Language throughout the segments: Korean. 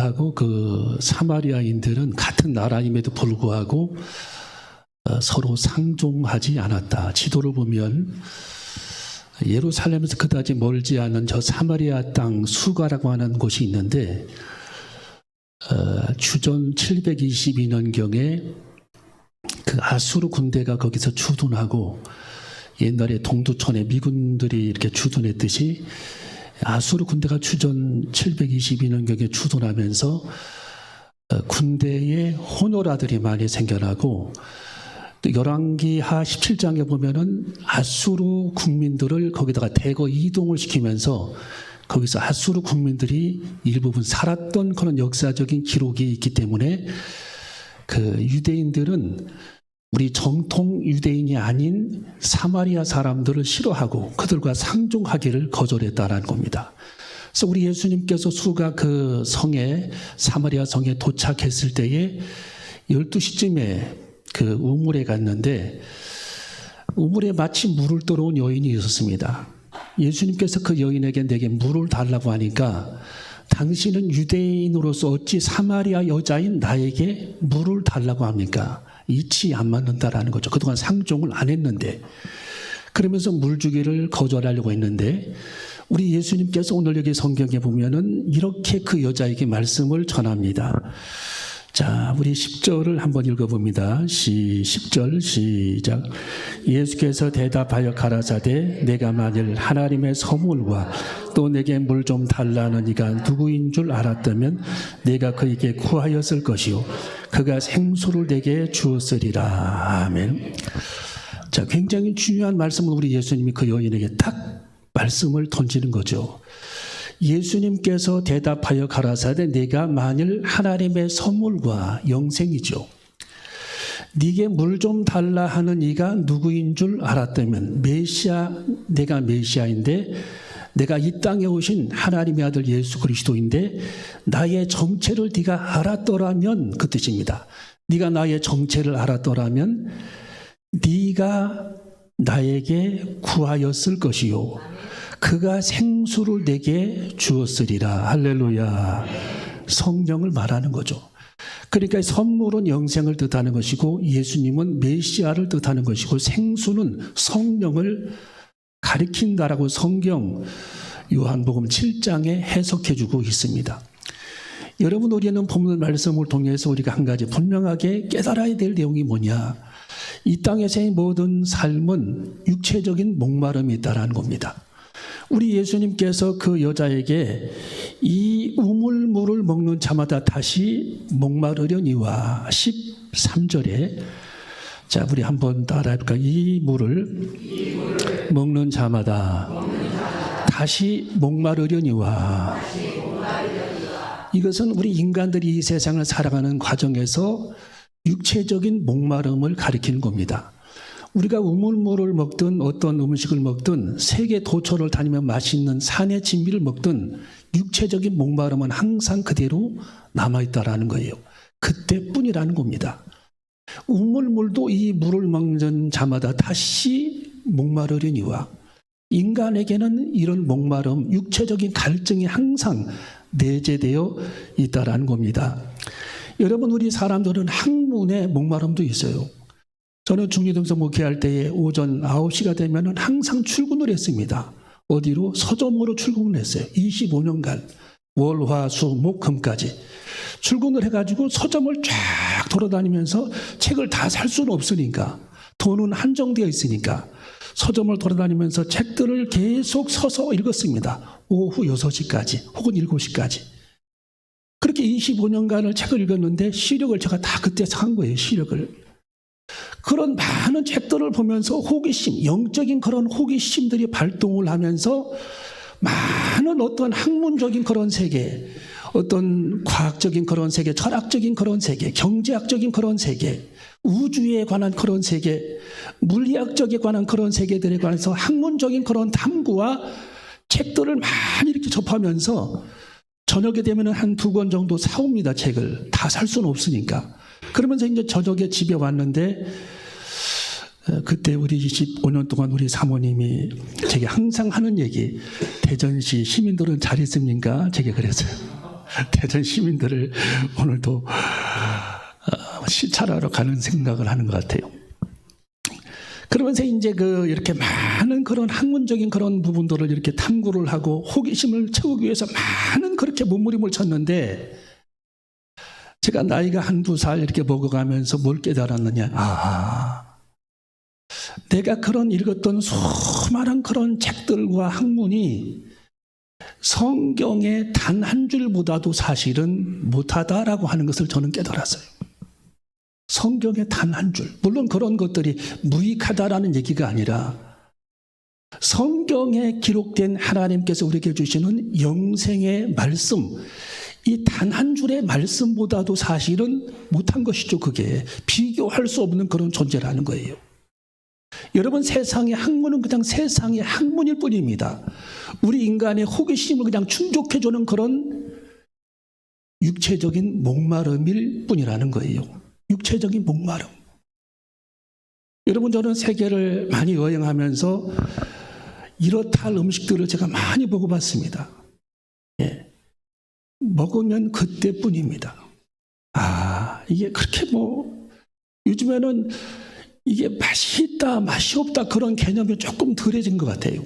유대인들하고 그 사마리아인들은 같은 나라임에도 불구하고 서로 상종하지 않았다. 지도를 보면 예루살렘에서 그다지 멀지 않은 저 사마리아 땅 수가라고 하는 곳이 있는데 주전 722년경에 그 아수르 군대가 거기서 주둔하고 옛날에 동두천에 미군들이 이렇게 주둔했듯이 아수르 군대가 주전 722년경에 주둔하면서 군대에 혼혈아들이 많이 생겨나고 또 열왕기하 17장에 보면은 아수르 국민들을 거기다가 대거 이동을 시키면서 거기서 아수르 국민들이 일부분 살았던 그런 역사적인 기록이 있기 때문에 그 유대인들은 우리 정통 유대인이 아닌 사마리아 사람들을 싫어하고 그들과 상종하기를 거절했다라는 겁니다. 그래서 우리 예수님께서 수가 그 성에 사마리아 성에 도착했을 때에 12시쯤에 그 우물에 갔는데 우물에 마치 물을 떠러온 여인이 있었습니다. 예수님께서 그 여인에게 내게 물을 달라고 하니까 당신은 유대인으로서 어찌 사마리아 여자인 나에게 물을 달라고 합니까? 이치 안 맞는다라는 거죠. 그동안 상종을 안 했는데 그러면서 물 주기를 거절하려고 했는데 우리 예수님께서 오늘 여기 성경에 보면은 이렇게 그 여자에게 말씀을 전합니다. 자, 우리 10절을 한번 읽어봅니다. 10절 시작. 예수께서 대답하여 가라사대 내가 만일 하나님의 선물과 또 내게 물 좀 달라는 이가 누구인 줄 알았다면 내가 그에게 구하였을 것이요 그가 생수를 내게 주었으리라. 아멘. 자, 굉장히 중요한 말씀을 우리 예수님이 그 여인에게 딱 말씀을 던지는 거죠. 예수님께서 대답하여 가라사대 내가 만일 하나님의 선물과 영생이죠. 네게 물 좀 달라 하는 이가 누구인 줄 알았다면 메시아, 내가 메시아인데 내가 이 땅에 오신 하나님의 아들 예수 그리스도인데 나의 정체를 네가 알았더라면 그 뜻입니다. 네가 나의 정체를 알았더라면 네가 나에게 구하였을 것이요 그가 생수를 내게 주었으리라. 할렐루야. 성령을 말하는 거죠. 그러니까 선물은 영생을 뜻하는 것이고 예수님은 메시아를 뜻하는 것이고 생수는 성령을 가리킨다라고 성경 요한복음 7장에 해석해 주고 있습니다. 여러분, 우리는 본문 말씀을 통해서 우리가 한 가지 분명하게 깨달아야 될 내용이 뭐냐? 이 땅에서의 모든 삶은 육체적인 목마름이 있다라는 겁니다. 우리 예수님께서 그 여자에게 이 우물물을 먹는 자마다 다시 목마르려니와 13절에 자, 우리 한번 따라해볼까? 이 물을 먹는 자마다 다시 목마르려니와 이것은 우리 인간들이 이 세상을 살아가는 과정에서 육체적인 목마름을 가리키는 겁니다. 우리가 우물물을 먹든 어떤 음식을 먹든 세계 도처를 다니며 맛있는 산의 진미를 먹든 육체적인 목마름은 항상 그대로 남아있다라는 거예요. 그때뿐이라는 겁니다. 우물물도 이 물을 먹는 자마다 다시 목마르려니와 인간에게는 이런 목마름, 육체적인 갈증이 항상 내재되어 있다라는 겁니다. 여러분, 우리 사람들은 학문에 목마름도 있어요. 저는 중리등성 목회할 때에 오전 9시가 되면 항상 출근을 했습니다. 어디로? 서점으로 출근을 했어요. 25년간 월, 화, 수, 목, 금까지 출근을 해가지고 서점을 쫙 돌아다니면서 책을 다 살 수는 없으니까 돈은 한정되어 있으니까 서점을 돌아다니면서 책들을 계속 서서 읽었습니다. 오후 6시까지 혹은 7시까지 그렇게 25년간을 책을 읽었는데 시력을 제가 다 그때 산 거예요. 시력을. 그런 많은 책들을 보면서 호기심, 영적인 그런 호기심들이 발동을 하면서 많은 어떤 학문적인 그런 세계, 어떤 과학적인 그런 세계, 철학적인 그런 세계, 경제학적인 그런 세계, 우주에 관한 그런 세계, 물리학적에 관한 그런 세계들에 관해서 학문적인 그런 탐구와 책들을 많이 이렇게 접하면서 저녁에 되면 한 2권 정도 사옵니다. 책을. 다 살 수는 없으니까. 그러면서 이제 저녁에 집에 왔는데 그때 우리 25년 동안 우리 사모님이 제게 항상 하는 얘기, 대전시 시민들은 잘 있습니까? 제게 그랬어요. 대전 시민들을 오늘도 시찰하러 가는 생각을 하는 것 같아요. 그러면서 이제 이렇게 많은 그런 학문적인 그런 부분들을 이렇게 탐구를 하고 호기심을 채우기 위해서 많은 그렇게 몸부림을 쳤는데, 제가 나이가 한두 살 이렇게 먹어가면서 뭘 깨달았느냐. 내가 그런 읽었던 수많은 그런 책들과 학문이 성경의 단 한 줄보다도 사실은 못하다라고 하는 것을 저는 깨달았어요. 성경의 단 한 줄. 물론 그런 것들이 무익하다라는 얘기가 아니라 성경에 기록된 하나님께서 우리에게 주시는 영생의 말씀, 이 단 한 줄의 말씀보다도 사실은 못한 것이죠. 그게 비교할 수 없는 그런 존재라는 거예요. 여러분, 세상의 학문은 그냥 세상의 학문일 뿐입니다. 우리 인간의 호기심을 그냥 충족해주는 그런 육체적인 목마름일 뿐이라는 거예요. 육체적인 목마름. 여러분, 저는 세계를 많이 여행하면서 이렇다 할 음식들을 제가 많이 먹어봤습니다. 예. 먹으면 그때뿐입니다. 이게 그렇게 요즘에는 이게 맛이 있다, 맛이 없다 그런 개념이 조금 덜해진 것 같아요.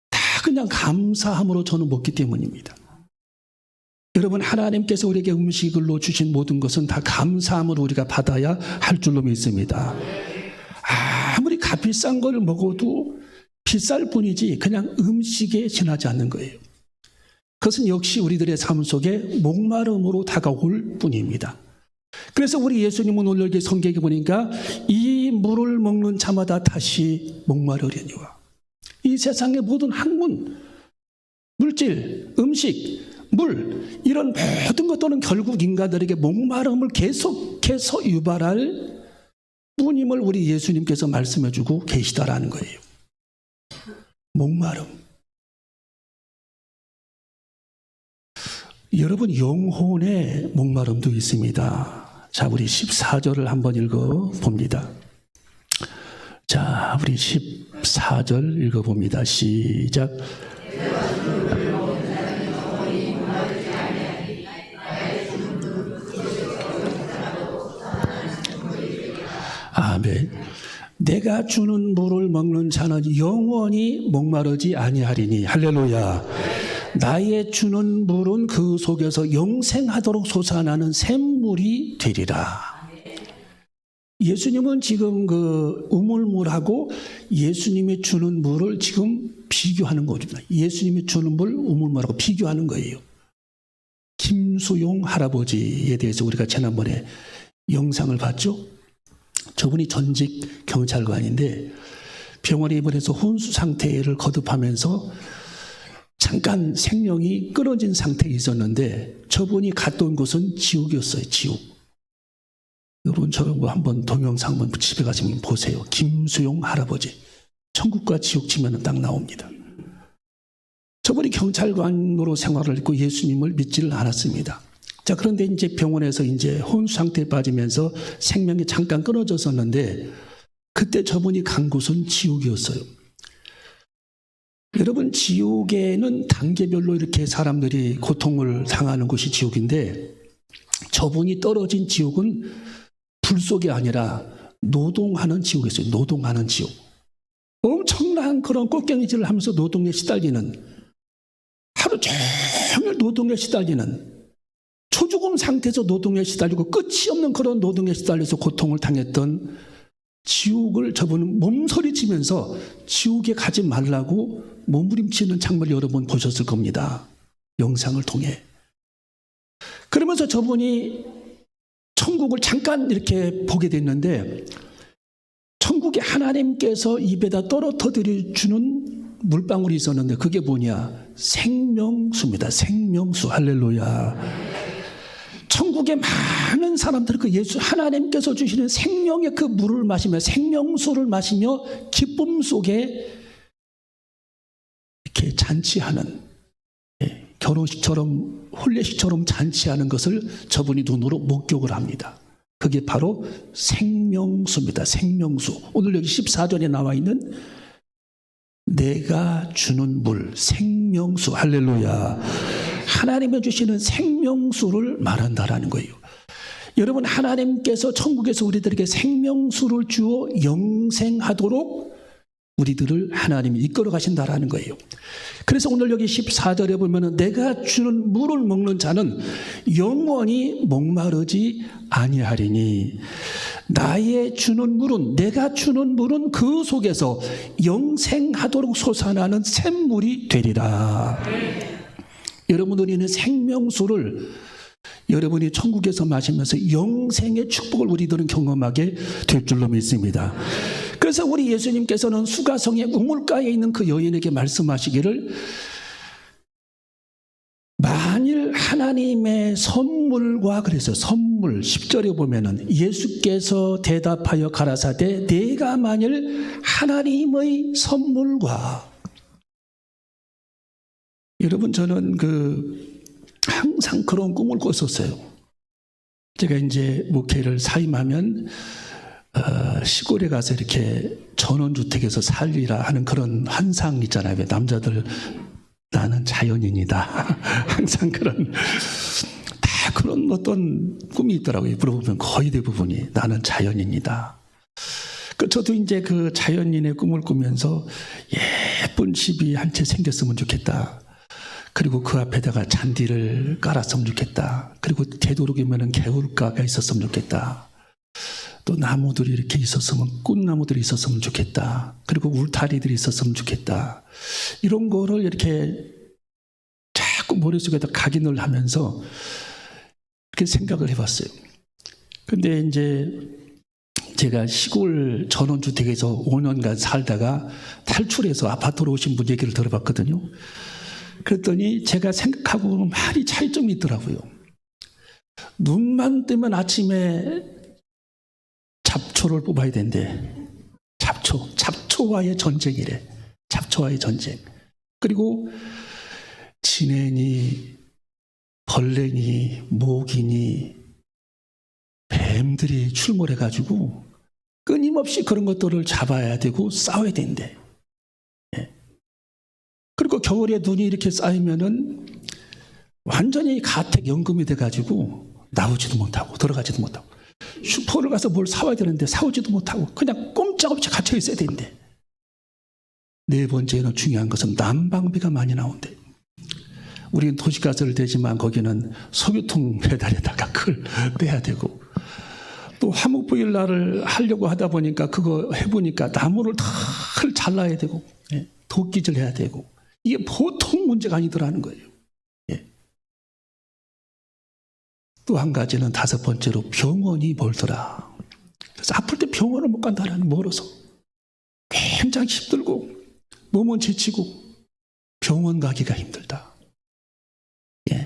다 그냥 감사함으로 저는 먹기 때문입니다. 여러분, 하나님께서 우리에게 음식으로 주신 모든 것은 다 감사함으로 우리가 받아야 할 줄로 믿습니다. 아무리 값비싼 걸 먹어도 비쌀 뿐이지 그냥 음식에 지나지 않는 거예요. 그것은 역시 우리들의 삶 속에 목마름으로 다가올 뿐입니다. 그래서 우리 예수님은 오늘 여기 성경에 보니까 이 물을 먹는 자마다 다시 목마르려니와, 이 세상의 모든 학문, 물질, 음식, 물, 이런 모든 것들은 결국 인간들에게 목마름을 계속해서 유발할 뿐임을 우리 예수님께서 말씀해주고 계시다라는 거예요. 목마름. 여러분, 영혼의 목마름도 있습니다. 자, 우리 14절을 한번 읽어봅니다. 자, 우리 14절 읽어봅니다. 시작. 아멘. 내가 주는 물을 먹는 자는 영원히 목마르지 아니하리니. 할렐루야. 나의 주는 물은 그 속에서 영생하도록 솟아나는 샘물이 되리라. 예수님은 지금 우물물하고 예수님이 주는 물을 지금 비교하는 겁니다. 예수님이 주는 물, 우물물하고 비교하는 거예요. 김수용 할아버지에 대해서 우리가 지난번에 영상을 봤죠? 저분이 전직 경찰관인데 병원에 입원해서 혼수 상태를 거듭하면서 잠깐 생명이 끊어진 상태에 있었는데 저분이 갔다 온 곳은 지옥이었어요. 지옥. 여러분, 저거 한번 동영상 한번 집에 가시면 보세요. 김수용 할아버지. 천국과 지옥 치면 딱 나옵니다. 저분이 경찰관으로 생활을 했고 예수님을 믿지를 않았습니다. 자, 그런데 이제 병원에서 이제 혼수 상태에 빠지면서 생명이 잠깐 끊어졌었는데 그때 저분이 간 곳은 지옥이었어요. 여러분, 지옥에는 단계별로 이렇게 사람들이 고통을 당하는 곳이 지옥인데 저분이 떨어진 지옥은 불 속이 아니라 노동하는 지옥이었어요. 노동하는 지옥. 엄청난 그런 꼴갱이질을 하면서 노동에 시달리는, 하루 종일 노동에 시달리는, 초죽음 상태에서 노동에 시달리고 끝이 없는 그런 노동에 시달려서 고통을 당했던 지옥을 저분은 몸서리치면서 지옥에 가지 말라고 몸부림치는 장면을 여러 번 보셨을 겁니다. 영상을 통해. 그러면서 저분이 천국을 잠깐 이렇게 보게 됐는데 천국에 하나님께서 입에다 떨어뜨려 주는 물방울이 있었는데 그게 뭐냐? 생명수입니다. 생명수. 할렐루야. 천국의 많은 사람들은 그 예수 하나님께서 주시는 생명의 그 물을 마시며 생명수를 마시며 기쁨 속에 이렇게 잔치하는, 결혼식처럼 혼례식처럼 잔치하는 것을 저분이 눈으로 목격을 합니다. 그게 바로 생명수입니다. 생명수. 오늘 여기 14절에 나와 있는 내가 주는 물, 생명수. 할렐루야. 하나님이 주시는 생명수를 말한다라는 거예요. 여러분, 하나님께서 천국에서 우리들에게 생명수를 주어 영생하도록 우리들을 하나님이 이끌어 가신다라는 거예요. 그래서 오늘 여기 14절에 보면은 내가 주는 물을 먹는 자는 영원히 목마르지 아니하리니 나의 주는 물은, 내가 주는 물은 그 속에서 영생하도록 솟아나는 샘물이 되리라. 여러분, 우리는 생명수를 여러분이 천국에서 마시면서 영생의 축복을 우리들은 경험하게 될 줄로 믿습니다. 그래서 우리 예수님께서는 수가성의 우물가에 있는 그 여인에게 말씀하시기를, 만일 하나님의 선물과, 그래서 선물 10절에 보면은 예수께서 대답하여 가라사대 내가 만일 하나님의 선물과, 여러분, 저는 항상 그런 꿈을 꿨었어요. 제가 이제 목회를 사임하면 시골에 가서 이렇게 전원주택에서 살리라 하는 그런 환상 있잖아요. 왜 남자들 나는 자연인이다. 항상 그런 어떤 꿈이 있더라고요. 물어보면 거의 대부분이 나는 자연인이다. 저도 이제 그 자연인의 꿈을 꾸면서 예쁜 집이 한 채 생겼으면 좋겠다. 그리고 그 앞에다가 잔디를 깔았으면 좋겠다. 그리고 되도록이면 개울가가 있었으면 좋겠다. 또 나무들이 이렇게 있었으면, 꽃나무들이 있었으면 좋겠다. 그리고 울타리들이 있었으면 좋겠다. 이런 거를 이렇게 자꾸 머릿속에다 각인을 하면서 이렇게 생각을 해봤어요. 근데 이제 제가 시골 전원주택에서 5년간 살다가 탈출해서 아파트로 오신 분 얘기를 들어봤거든요. 그랬더니 제가 생각하고 많이 차이점이 있더라고요. 눈만 뜨면 아침에 잡초를 뽑아야 된대. 잡초와의 전쟁이래. 잡초와의 전쟁. 그리고 진해니, 벌레니, 모기니, 뱀들이 출몰해가지고 끊임없이 그런 것들을 잡아야 되고 싸워야 된대. 그리고 겨울에 눈이 이렇게 쌓이면은 완전히 가택연금이 돼가지고 나오지도 못하고 들어가지도 못하고, 슈퍼를 가서 뭘 사와야 되는데 사오지도 못하고 그냥 꼼짝없이 갇혀 있어야 되는데, 네 번째는 중요한 것은 난방비가 많이 나온대. 우리는 도시가스를 대지만 거기는 석유통 배달에다가 그걸 떼야 되고, 또 화목보일러를 하려고 하다 보니까 그거 해보니까 나무를 다 잘라야 되고, 도끼질 해야 되고, 이게 보통 문제가 아니더라는 거예요. 또 한 가지는, 다섯 번째로 병원이 멀더라. 그래서 아플 때 병원을 못 간다라는, 멀어서 굉장히 힘들고 몸은 지치고 병원 가기가 힘들다.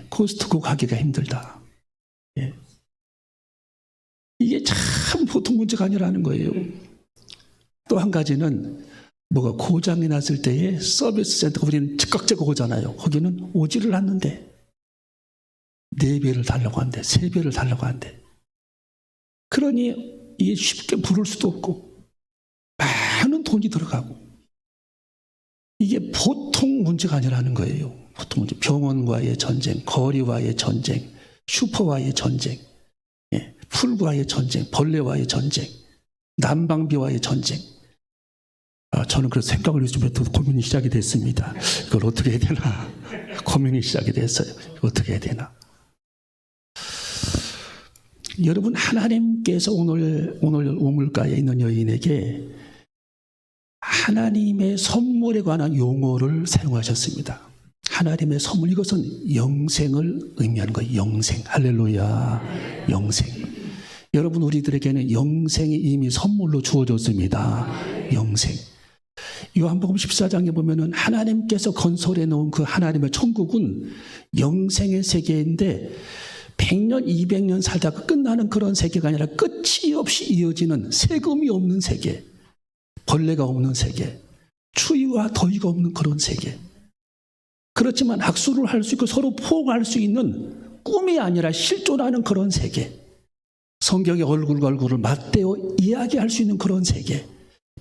코스트코 가기가 힘들다. 이게 참 보통 문제가 아니라는 거예요. 또 한 가지는 뭐가 고장이 났을 때에 서비스 센터, 우리는 즉각적으로 오잖아요. 거기는 오지를 않는데 4배를 달라고 한대, 3배를 달라고 한대. 그러니 이게 쉽게 부를 수도 없고 많은 돈이 들어가고, 이게 보통 문제가 아니라는 거예요. 보통 문제. 병원과의 전쟁, 거리와의 전쟁, 슈퍼와의 전쟁, 풀과의 전쟁, 벌레와의 전쟁, 난방비와의 전쟁. 저는 그래서 생각을 요즘에 또 고민이 시작이 됐습니다. 이걸 어떻게 해야 되나. 고민이 시작이 됐어요. 어떻게 해야 되나. 여러분, 하나님께서 오늘 우물가에 있는 여인에게 하나님의 선물에 관한 용어를 사용하셨습니다. 하나님의 선물, 이것은 영생을 의미하는 거예요. 영생. 할렐루야. 영생. 여러분, 우리들에게는 영생이 이미 선물로 주어졌습니다. 영생. 요한복음 14장에 보면은 하나님께서 건설해 놓은 그 하나님의 천국은 영생의 세계인데, 100년, 200년 살다가 끝나는 그런 세계가 아니라 끝이 없이 이어지는, 세금이 없는 세계, 벌레가 없는 세계, 추위와 더위가 없는 그런 세계. 그렇지만 악수를 할 수 있고 서로 포옹할 수 있는, 꿈이 아니라 실존하는 그런 세계. 성경의 얼굴과 얼굴을 맞대어 이야기할 수 있는 그런 세계.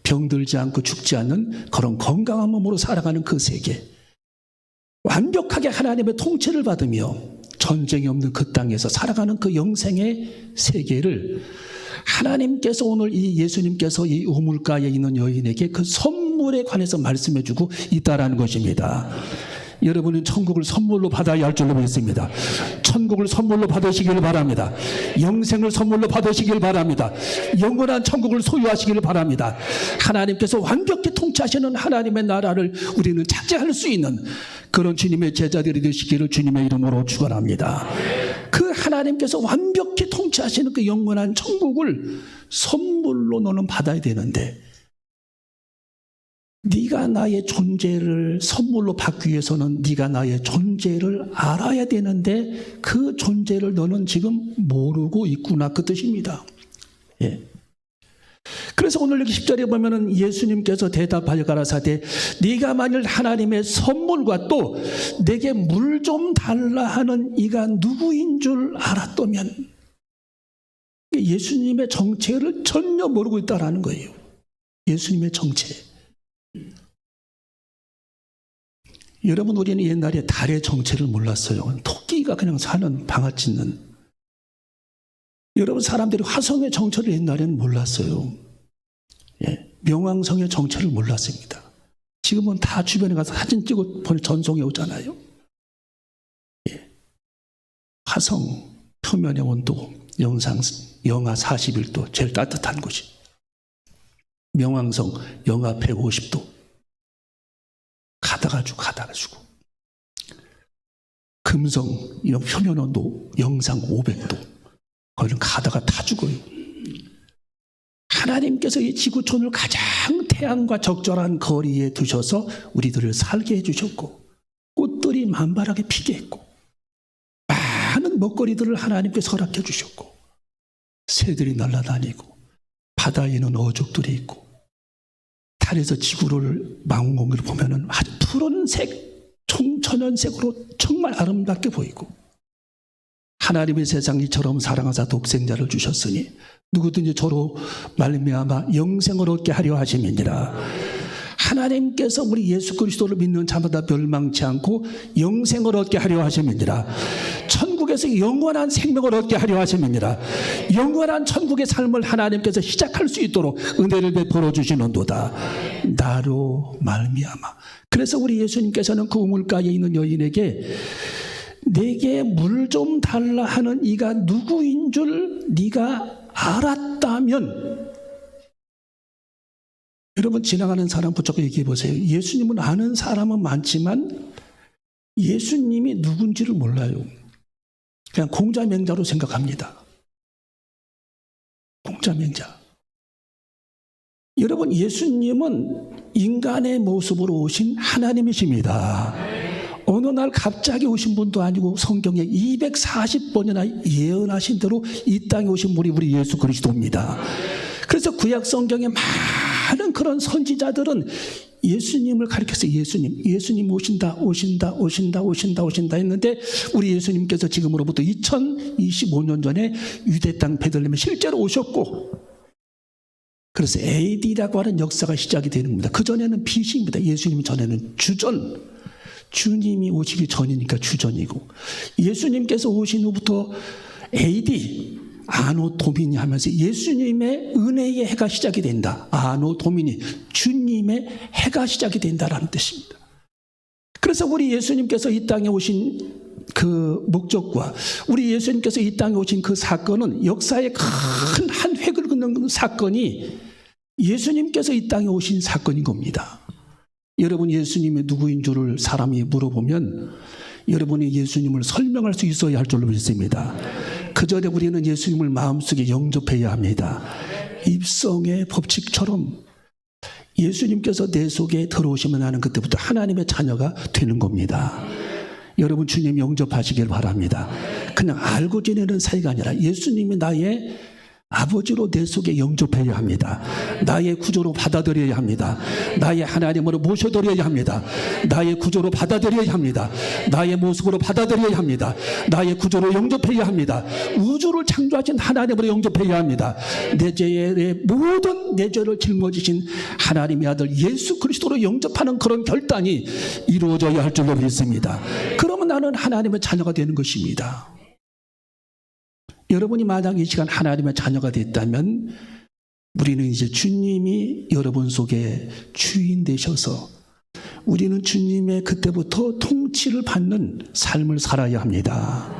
병들지 않고 죽지 않는 그런 건강한 몸으로 살아가는 그 세계. 완벽하게 하나님의 통치를 받으며 전쟁이 없는 그 땅에서 살아가는 그 영생의 세계를 하나님께서 오늘 이 예수님께서 이 우물가에 있는 여인에게 그 선물에 관해서 말씀해주고 있다라는 것입니다. 여러분은 천국을 선물로 받아야 할 줄로 믿습니다. 천국을 선물로 받으시길 바랍니다. 영생을 선물로 받으시길 바랍니다. 영원한 천국을 소유하시길 바랍니다. 하나님께서 완벽히 통치하시는 하나님의 나라를 우리는 차지할 수 있는 그런 주님의 제자들이 되시기를 주님의 이름으로 축원합니다. 그 하나님께서 완벽히 통치하시는 그 영원한 천국을 선물로 너는 받아야 되는데, 네가 나의 존재를 선물로 받기 위해서는 네가 나의 존재를 알아야 되는데 그 존재를 너는 지금 모르고 있구나, 그 뜻입니다. 예. 그래서 오늘 여기 10절에 보면은 예수님께서 대답하여 가라사대 네가 만일 하나님의 선물과 또 내게 물 좀 달라 하는 이가 누구인 줄 알았다면, 예수님의 정체를 전혀 모르고 있다라는 거예요. 예수님의 정체. 여러분, 우리는 옛날에 달의 정체를 몰랐어요. 토끼가 그냥 사는 방아 찢는. 여러분, 사람들이 화성의 정체를 옛날에는 몰랐어요. 예, 명왕성의 정체를 몰랐습니다. 지금은 다 주변에 가서 사진 찍고 전송해 오잖아요. 예, 화성 표면의 온도 영하 41도, 제일 따뜻한 곳이. 명왕성 영하 150도. 가다가 주고. 금성 표면 온도 영상 500도. 거기는 가다가 타 죽어요. 하나님께서 이 지구촌을 가장 태양과 적절한 거리에 두셔서 우리들을 살게 해주셨고, 꽃들이 만발하게 피게 했고, 많은 먹거리들을 하나님께서 허락해 주셨고, 새들이 날아다니고, 바다에는 어족들이 있고, 달에서 지구를 망원경으로 보면은 아주 푸른색, 청천연색으로 정말 아름답게 보이고, 하나님의 세상 이처럼 사랑하사 독생자를 주셨으니 누구든지 저로 말미암아 영생을 얻게 하려 하심이니라. 하나님께서 우리 예수 그리스도를 믿는 자마다 멸망치 않고 영생을 얻게 하려 하심이니라. 천국에서 영원한 생명을 얻게 하려 하심이니라. 영원한 천국의 삶을 하나님께서 시작할 수 있도록 은혜를 베풀어 주시는도다. 나로 말미암아. 그래서 우리 예수님께서는 그 우물가에 있는 여인에게 내게 물 좀 달라 하는 이가 누구인 줄 네가 알았다면, 여러분, 지나가는 사람 붙잡고 얘기해 보세요. 예수님은 아는 사람은 많지만 예수님이 누군지를 몰라요. 그냥 공자맹자로 생각합니다. 공자맹자. 여러분, 예수님은 인간의 모습으로 오신 하나님이십니다. 어느 날 갑자기 오신 분도 아니고 성경에 240번이나 예언하신 대로 이 땅에 오신 분이 우리 예수 그리스도입니다. 그래서 구약 성경에 많은 그런 선지자들은 예수님을 가리켜서 예수님 오신다 했는데, 우리 예수님께서 지금으로부터 2025년 전에 유대 땅 베들레헴에 실제로 오셨고, 그래서 AD라고 하는 역사가 시작이 되는 겁니다. 그전에는 BC입니다. 예수님 전에는 주전, 주님이 오시기 전이니까 주전이고, 예수님께서 오신 후부터 AD, 아노 도미니 하면서 예수님의 은혜의 해가 시작이 된다. 아노 도미니, 주님의 해가 시작이 된다라는 뜻입니다. 그래서 우리 예수님께서 이 땅에 오신 그 목적과 우리 예수님께서 이 땅에 오신 그 사건은 역사의 큰 한 획을 긋는 사건이 예수님께서 이 땅에 오신 사건인 겁니다. 여러분, 예수님이 누구인 줄을 사람이 물어보면 여러분이 예수님을 설명할 수 있어야 할 줄로 믿습니다. 그 전에 우리는 예수님을 마음속에 영접해야 합니다. 입성의 법칙처럼 예수님께서 내 속에 들어오시면 나는 그때부터 하나님의 자녀가 되는 겁니다. 여러분, 주님 영접하시길 바랍니다. 그냥 알고 지내는 사이가 아니라 예수님이 나의 아버지로 내 속에 영접해야 합니다. 나의 구조로 받아들여야 합니다. 나의 하나님으로 모셔드려야 합니다. 나의 구조로 받아들여야 합니다. 나의 모습으로 받아들여야 합니다. 나의 구조로 영접해야 합니다. 우주를 창조하신 하나님으로 영접해야 합니다. 내 죄의 모든 내 죄를 짊어지신 하나님의 아들 예수 그리스도로 영접하는 그런 결단이 이루어져야 할 줄로 믿습니다. 그러면 나는 하나님의 자녀가 되는 것입니다. 여러분이 만약 이 시간 하나님의 자녀가 됐다면 우리는 이제 주님이 여러분 속에 주인 되셔서 우리는 주님의 그때부터 통치를 받는 삶을 살아야 합니다.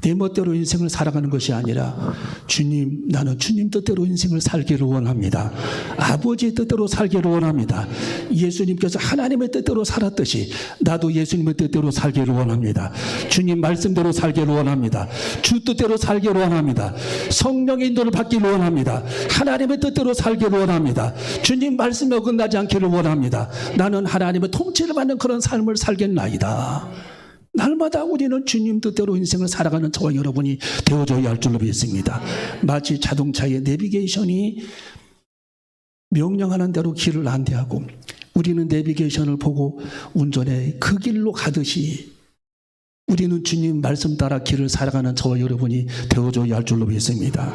내 멋대로 인생을 살아가는 것이 아니라 주님, 나는 주님 뜻대로 인생을 살기를 원합니다. 아버지의 뜻대로 살기를 원합니다. 예수님께서 하나님의 뜻대로 살았듯이 나도 예수님의 뜻대로 살기를 원합니다. 주님 말씀대로 살기를 원합니다. 주 뜻대로 살기를 원합니다. 성령의 인도를 받기를 원합니다. 하나님의 뜻대로 살기를 원합니다. 주님 말씀에 어긋나지 않기를 원합니다. 나는 하나님의 통치를 받는 그런 삶을 살겠나이다. 날마다 우리는 주님 뜻대로 인생을 살아가는 저와 여러분이 되어줘야 할 줄로 믿습니다. 마치 자동차의 내비게이션이 명령하는 대로 길을 안내하고 우리는 내비게이션을 보고 운전해 그 길로 가듯이 우리는 주님 말씀 따라 길을 살아가는 저와 여러분이 되어줘야 할 줄로 믿습니다.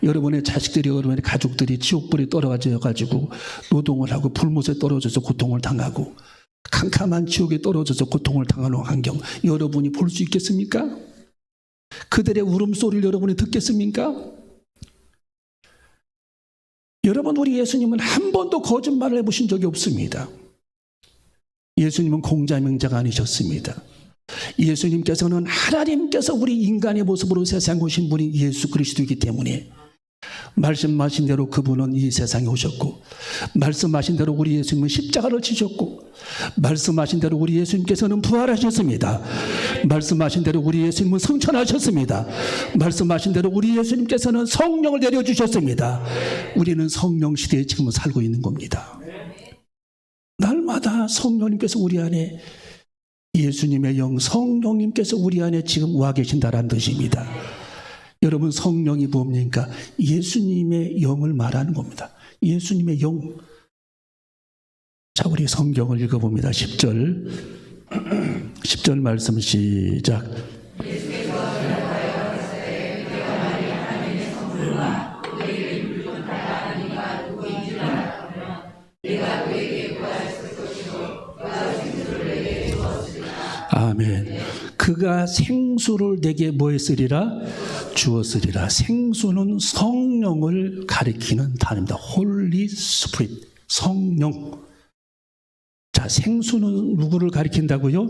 여러분의 자식들이, 여러분의 가족들이 지옥불에 떨어져가지고 노동을 하고 불못에 떨어져서 고통을 당하고 캄캄한 지옥에 떨어져서 고통을 당하는 환경 여러분이 볼 수 있겠습니까? 그들의 울음소리를 여러분이 듣겠습니까? 여러분, 우리 예수님은 한 번도 거짓말을 해보신 적이 없습니다. 예수님은 공자명자가 아니셨습니다. 예수님께서는 하나님께서 우리 인간의 모습으로 세상에 오신 분이 예수 그리스도이기 때문에 말씀하신 대로 그분은 이 세상에 오셨고 말씀하신 대로 우리 예수님은 십자가를 지셨고 말씀하신 대로 우리 예수님께서는 부활하셨습니다. 말씀하신 대로 우리 예수님은 성천하셨습니다. 말씀하신 대로 우리 예수님께서는 성령을 내려주셨습니다. 우리는 성령 시대에 지금 살고 있는 겁니다. 날마다 성령님께서 우리 안에 예수님의 영 성령님께서 우리 안에 지금 와 계신다는 뜻입니다. 여러분, 성령이 뭡니까? 예수님의 영을 말하는 겁니다. 예수님의 영. 자, 우리 성경을 읽어봅니다. 10절 말씀 시작. 아멘. 그가 생수를 내게 뭐 했으리라? 주었으리라. 생수는 성령을 가리키는 단어입니다. Holy Spirit, 성령. 자, 생수는 누구를 가리킨다고요?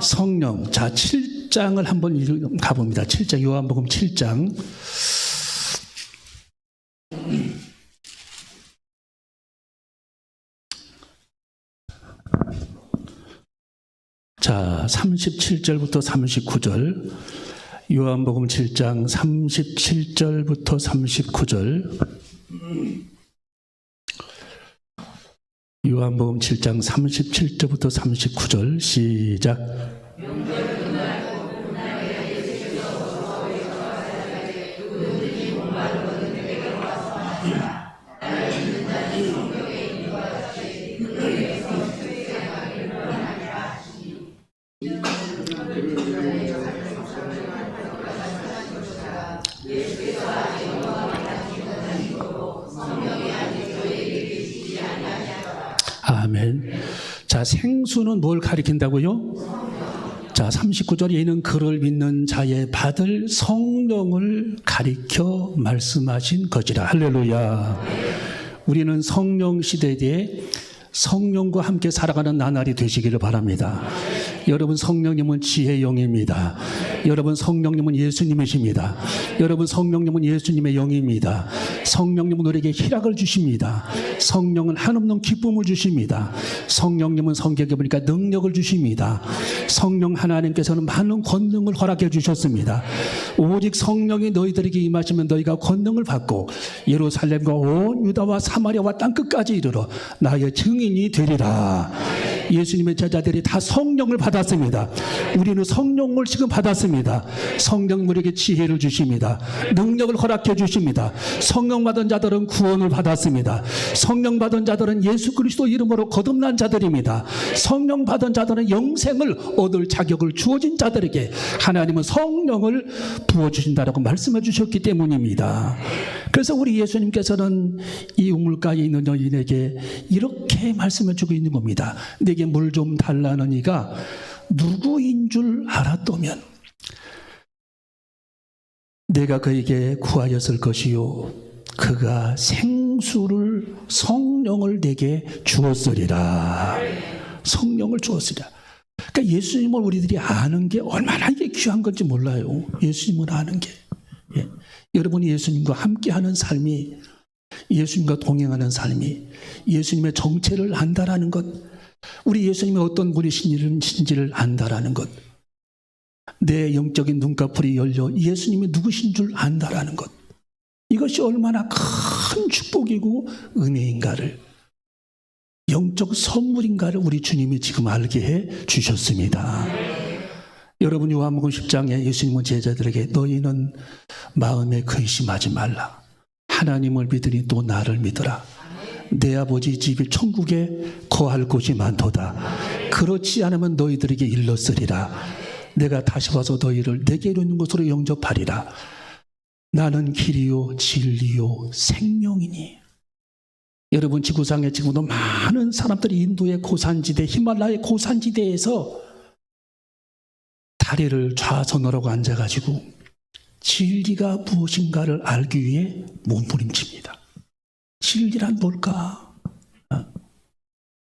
성령. 자, 7장을 한번 가봅니다. 7장, 요한복음 7장. 자, 37절부터 39절. 요한복음 7장 37절부터 39절. 요한복음 7장 37절부터 39절 시작. 아멘. 자, 생수는 뭘 가리킨다고요? 자, 39절에 이는 그를 믿는 자의 받을 성령을 가리켜 말씀하신 것이라. 할렐루야. 우리는 성령 시대에 성령과 함께 살아가는 나날이 되시기를 바랍니다. 여러분, 성령님은 지혜의 영입니다. 여러분, 성령님은 예수님이십니다. 여러분, 성령님은 예수님의 영입니다. 성령님은 우리에게 희락을 주십니다. 성령은 한없는 기쁨을 주십니다. 성령님은 성경에 보니까 능력을 주십니다. 성령 하나님께서는 많은 권능을 허락해 주셨습니다. 오직 성령이 너희들에게 임하시면 너희가 권능을 받고 예루살렘과 온 유다와 사마리아와 땅끝까지 이르러 나의 증인이 되리라. 예수님의 제자들이 다 성령을 받았습니다. 우리는 성령을 지금 받았습니다. 성령 우리에게 지혜를 주십니다. 능력을 허락해 주십니다. 성령 받은 자들은 구원을 받았습니다. 성령 받은 자들은 예수 그리스도 이름으로 거듭난 자들입니다. 성령 받은 자들은 영생을 얻을 자격을 주어진 자들에게 하나님은 성령을 부어주신다라고 말씀해 주셨기 때문입니다. 그래서 우리 예수님께서는 이 우물가에 있는 여인에게 이렇게 말씀해 주고 있는 겁니다. 내게 물 좀 달라는 이가 누구인 줄 알았다면 내가 그에게 구하였을 것이요 그가 생수를 성령을 내게 주었으리라. 성령을 주었으리라. 그러니까 예수님을 우리들이 아는 게 얼마나 이게 귀한 건지 몰라요. 예수님을 아는 게. 예. 여러분이 예수님과 함께하는 삶이, 예수님과 동행하는 삶이, 예수님의 정체를 안다라는 것, 우리 예수님이 어떤 분이신지를 안다라는 것, 내 영적인 눈꺼풀이 열려 예수님이 누구신 줄 안다라는 것, 이것이 얼마나 큰 축복이고 은혜인가를, 영적 선물인가를 우리 주님이 지금 알게 해 주셨습니다. 여러분, 요한복음 10장에 예수님은 제자들에게 너희는 마음에 근심하지 말라. 하나님을 믿으니 또 나를 믿으라. 내 아버지 집이 천국에 거할 곳이 많도다. 그렇지 않으면 너희들에게 일렀으리라. 내가 다시 와서 너희를 내게 이르는 곳으로 영접하리라. 나는 길이요 진리요 생명이니. 여러분, 지구상에 지금도 많은 사람들이 인도의 고산지대, 히말라야 고산지대에서 다리를 좌선으로 앉아가지고 진리가 무엇인가를 알기 위해 몸부림칩니다. 진리란 뭘까?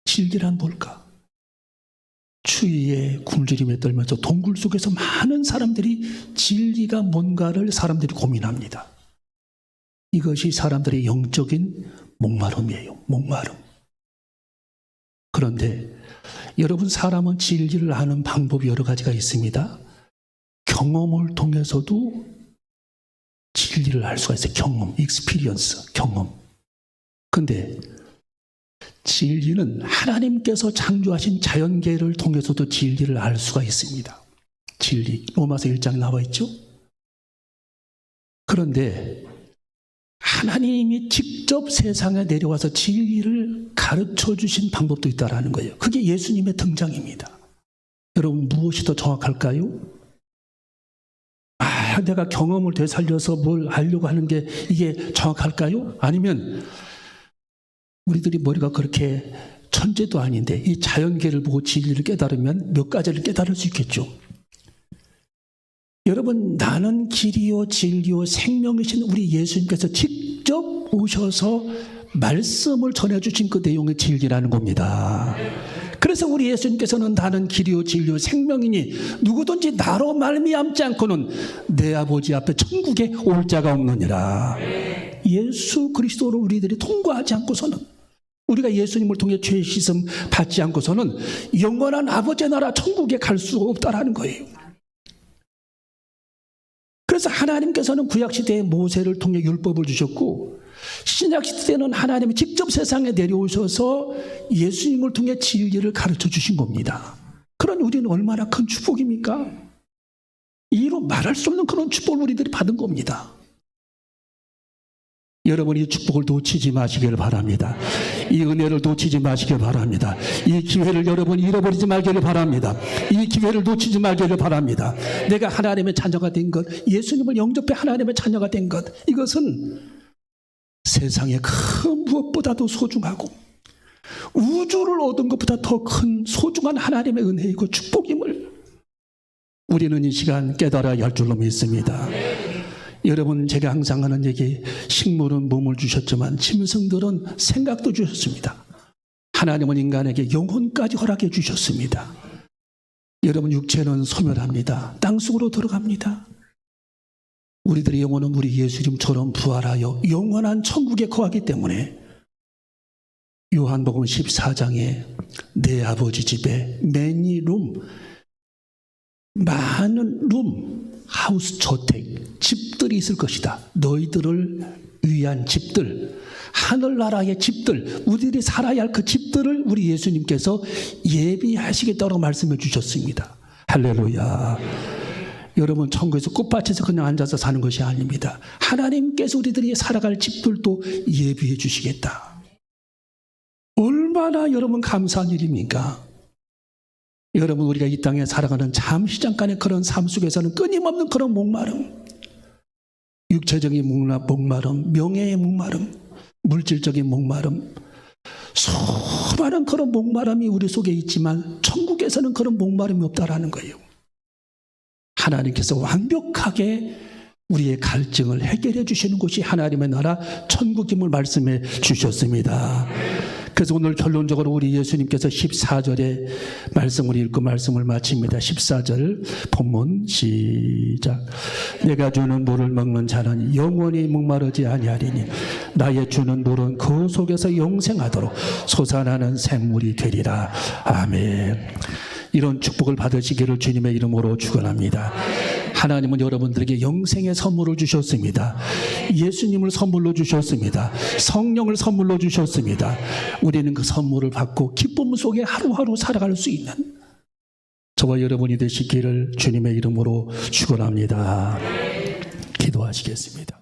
진리란 뭘까? 추위에 굶주림에 떨면서 동굴 속에서 많은 사람들이 진리가 뭔가를 사람들이 고민합니다. 이것이 사람들의 영적인 목마름이에요. 목마름. 그런데 여러분, 사람은 진리를 아는 방법이 여러 가지가 있습니다. 경험을 통해서도 진리를 알 수가 있어요. 경험, 익스피리언스, 경험. 근데 진리는 하나님께서 창조하신 자연계를 통해서도 진리를 알 수가 있습니다. 진리, 로마서 1장에 나와 있죠. 그런데 하나님이 직접 세상에 내려와서 진리를 가르쳐 주신 방법도 있다라는 거예요. 그게 예수님의 등장입니다. 여러분, 무엇이 더 정확할까요? 내가 경험을 되살려서 뭘 알려고 하는 게 이게 정확할까요? 아니면 우리들이 머리가 그렇게 천재도 아닌데 이 자연계를 보고 진리를 깨달으면 몇 가지를 깨달을 수 있겠죠. 여러분, 나는 길이요 진리요 생명이신 우리 예수님께서 직접 오셔서 말씀을 전해주신 그 내용의 진리라는 겁니다. 그래서 우리 예수님께서는 나는 길이요 진리요 생명이니 누구든지 나로 말미암지 않고는 내 아버지 앞에 천국에 올 자가 없느니라. 예수 그리스도로 우리들이 통과하지 않고서는, 우리가 예수님을 통해 죄 씻음 받지 않고서는 영원한 아버지의 나라 천국에 갈 수 없다라는 거예요. 그래서 하나님께서는 구약시대에 모세를 통해 율법을 주셨고, 신약시대에는 하나님이 직접 세상에 내려오셔서 예수님을 통해 진리를 가르쳐 주신 겁니다. 그런 우리는 얼마나 큰 축복입니까? 이로 말할 수 없는 그런 축복을 우리들이 받은 겁니다. 여러분, 이 축복을 놓치지 마시길 바랍니다. 이 은혜를 놓치지 마시길 바랍니다. 이 기회를 여러분 잃어버리지 말기를 바랍니다. 이 기회를 놓치지 말기를 바랍니다. 내가 하나님의 자녀가 된 것, 예수님을 영접해 하나님의 자녀가 된 것, 이것은 세상의 그 무엇보다도 소중하고 우주를 얻은 것보다 더 큰 소중한 하나님의 은혜이고 축복임을 우리는 이 시간 깨달아야 할 줄로 믿습니다. 여러분, 제가 항상 하는 얘기, 식물은 몸을 주셨지만 짐승들은 생각도 주셨습니다. 하나님은 인간에게 영혼까지 허락해 주셨습니다. 여러분, 육체는 소멸합니다. 땅속으로 들어갑니다. 우리들의 영혼은 우리 예수님처럼 부활하여 영원한 천국에 거하기 때문에 요한복음 14장에 내 아버지 집에 many room, 많은 룸, 하우스, 저택, 집들이 있을 것이다. 너희들을 위한 집들, 하늘나라의 집들, 우리들이 살아야 할 그 집들을 우리 예수님께서 예비하시겠다고 말씀해 주셨습니다. 할렐루야. 여러분, 천국에서 꽃밭에서 그냥 앉아서 사는 것이 아닙니다. 하나님께서 우리들이 살아갈 집들도 예비해 주시겠다. 얼마나 여러분 감사한 일입니까? 여러분, 우리가 이 땅에 살아가는 잠시 잠깐의 그런 삶 속에서는 끊임없는 그런 목마름, 육체적인 목마름, 명예의 목마름, 물질적인 목마름, 수많은 그런 목마름이 우리 속에 있지만 천국에서는 그런 목마름이 없다라는 거예요. 하나님께서 완벽하게 우리의 갈증을 해결해 주시는 곳이 하나님의 나라 천국임을 말씀해 주셨습니다. 그래서 오늘 결론적으로 우리 예수님께서 14절의 말씀을 읽고 말씀을 마칩니다. 14절 본문 시작. 내가 주는 물을 먹는 자는 영원히 목마르지 아니하리니 나의 주는 물은 그 속에서 영생하도록 솟아나는 샘물이 되리라. 아멘. 이런 축복을 받으시기를 주님의 이름으로 축원합니다. 하나님은 여러분들에게 영생의 선물을 주셨습니다. 예수님을 선물로 주셨습니다. 성령을 선물로 주셨습니다. 우리는 그 선물을 받고 기쁨 속에 하루하루 살아갈 수 있는 저와 여러분이 되시기를 주님의 이름으로 축원합니다. 기도하시겠습니다.